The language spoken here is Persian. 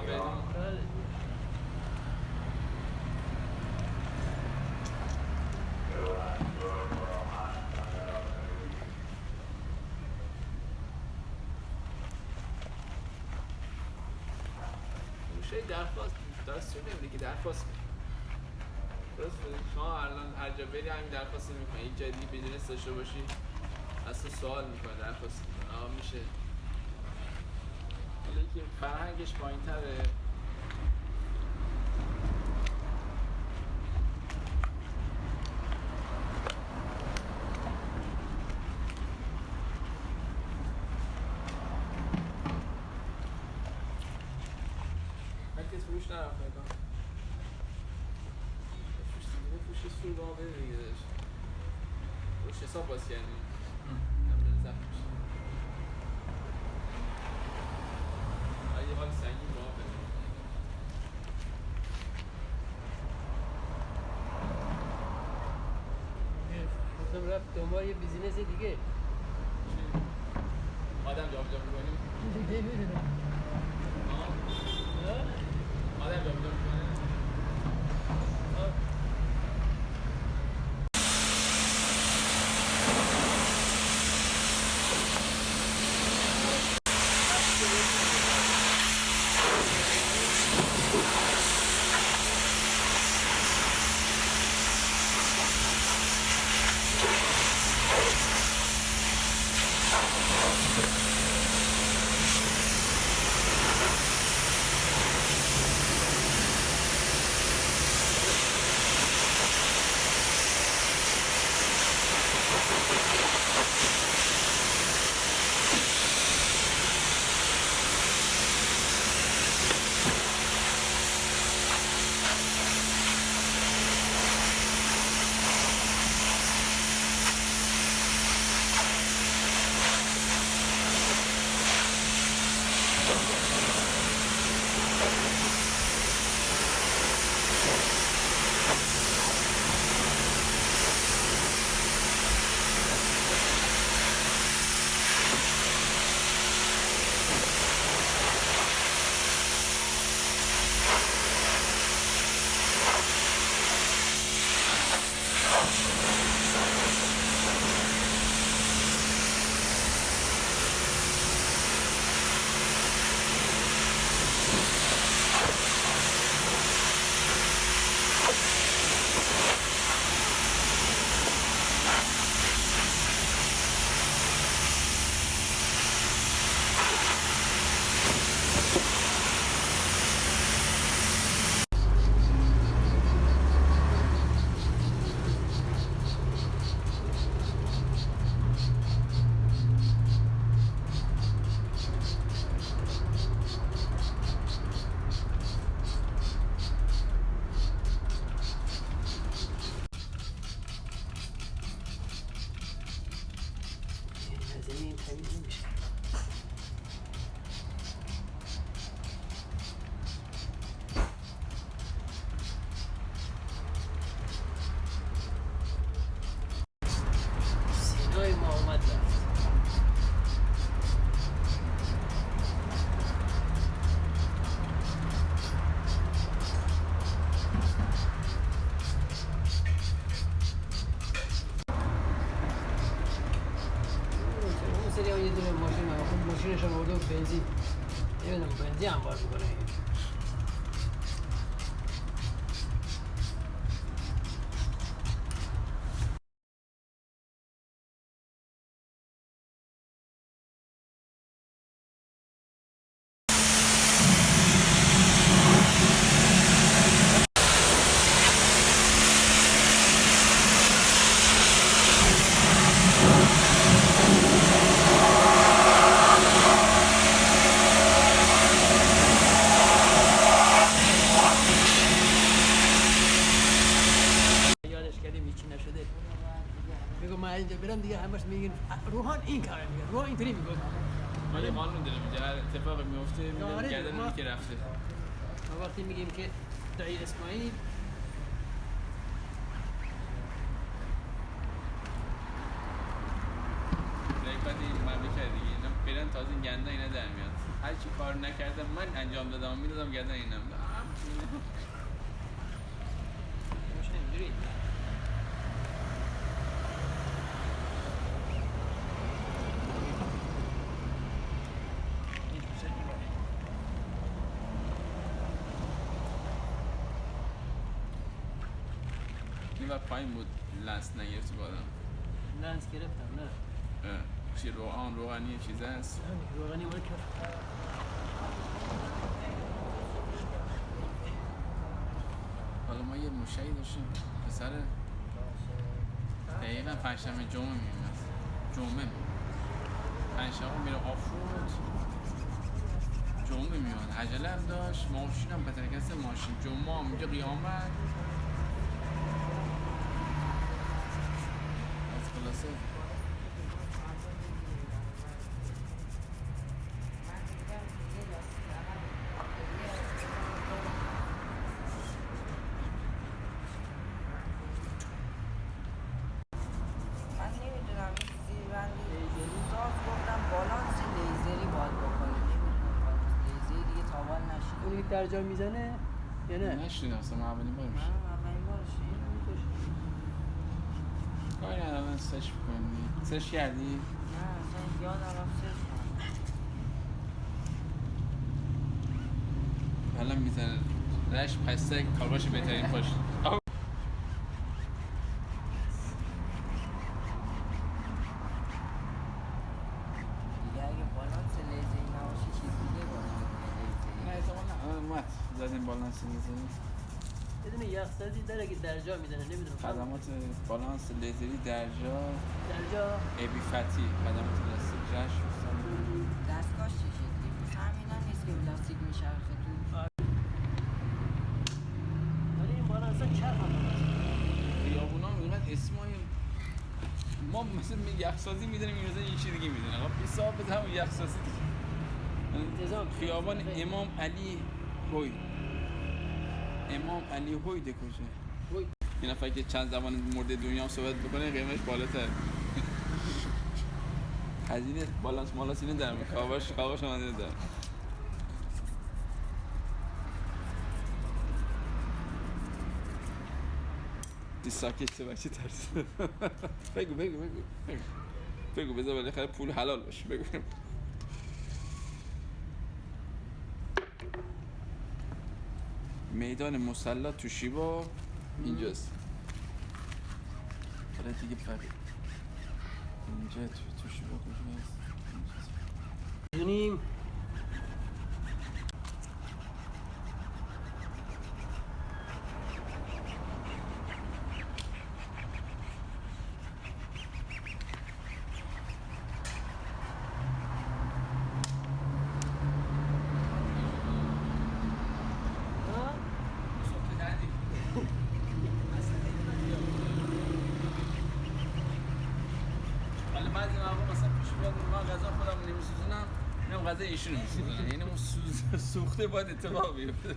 معاونی. گوشه درخواست دستور نمیده که درخواست درست شما الان هر جا بری همین درخواست میکنه، یک جای دیگه بیزینس داشته باشی از تو سوال میکنه، درخواست میکنه. میشه ولی که فرهنگش پایین تره. هرکس فروش نرفت نکن فروش سور با ما بده دیگه داشت فروش حساب باز کردیم نمیده زفت میشه یه حال سنگین با ما بده. گفتم رفت دنبال یه بیزینس دیگه آدم جا میکنیم دیگه میدونم آدم جا میکنه. زمین تمیز نمیشه سینای ما اومد رفت سری یه دونه ماشین خب ماشینش هم آورده بنزین نمیدونم بنزین هم باز میکنه میگم من اینجا برم دیگه همش میگن روحان این کارو میگه روحان اینطوری میگه ولی قانون داره میگه هر اتفاقی میفته میگه گردن اونی که رفته. ما وقتی میگیم که دایی اسماعیل بعد این مملکت دیگه اینا برن تازه گنده اینا در میاد. هر چی کار نکردم من انجام دادم میدادم گردن اینم ماشین اینجوری این وقت پایین بود لنس نگرفتی با آدم لنس گرفتم نه چی روغنی چیز هست روغنی مال که حالا ما یه مشتری داشتیم پسر دقیقا پنجشنبه جمعه میاد جمعه پنجشنبه میره آفرود جمعه میاد عجله هم داشت ماشین هم پترکست ماشین جمعه هم اینجا قیامت از خلاصه اون در جا میزنه یا نه؟ نشنیدم اصلا ما اولین بار میشه کاری ندارم سرچ بکنیم سرچ کردی؟ نه اصلا یادم رفت سرچ کنم حالا میزنه رشت پسته کارباش بهترین پاش دیگه اگه بالانس لیزری نباشه چیز دیگه باشه نه احتمال نه اومد زدیم بالانس لیزری یه دونه یخزدی داره که در جا میزنه نمیدونم خدمات بالانس لیزری در جا ابی فتی خدمات لاستیک جشن دستگاهش چه شکلی بود همینا نیست که پلاستیک میچرخه توش ولی این بالا اصلا چرخ هم خیابونا هم اینقدر اسمای ما مثل یخسازی میدونیم این روزا یه چیز دیگه میدونیم آقا حساب بده همون یخسازی انتظام خیابان امام علی هوی امام علی هویده کجا هوی. این نفر که چند زبان مورد دنیا هم صحبت بکنه قیمتش بالاتر هزینه بالانس مالاس اینه دارم کاواش آمده دارم این ساکت چه بچه ترسیده بگو بذار بالاخره پول حلال باشه بگو میدان مصلی تو شیبا اینجاست حالا دیگه اینجا تو شیبا کجاست دونیم بعضی مواقع مثلا پیش بیاد ما غذا خودم نمی‌سوزونم اینم غذا ایشون می‌سوزونه یعنی اون سوخته باید اتفاق بیفته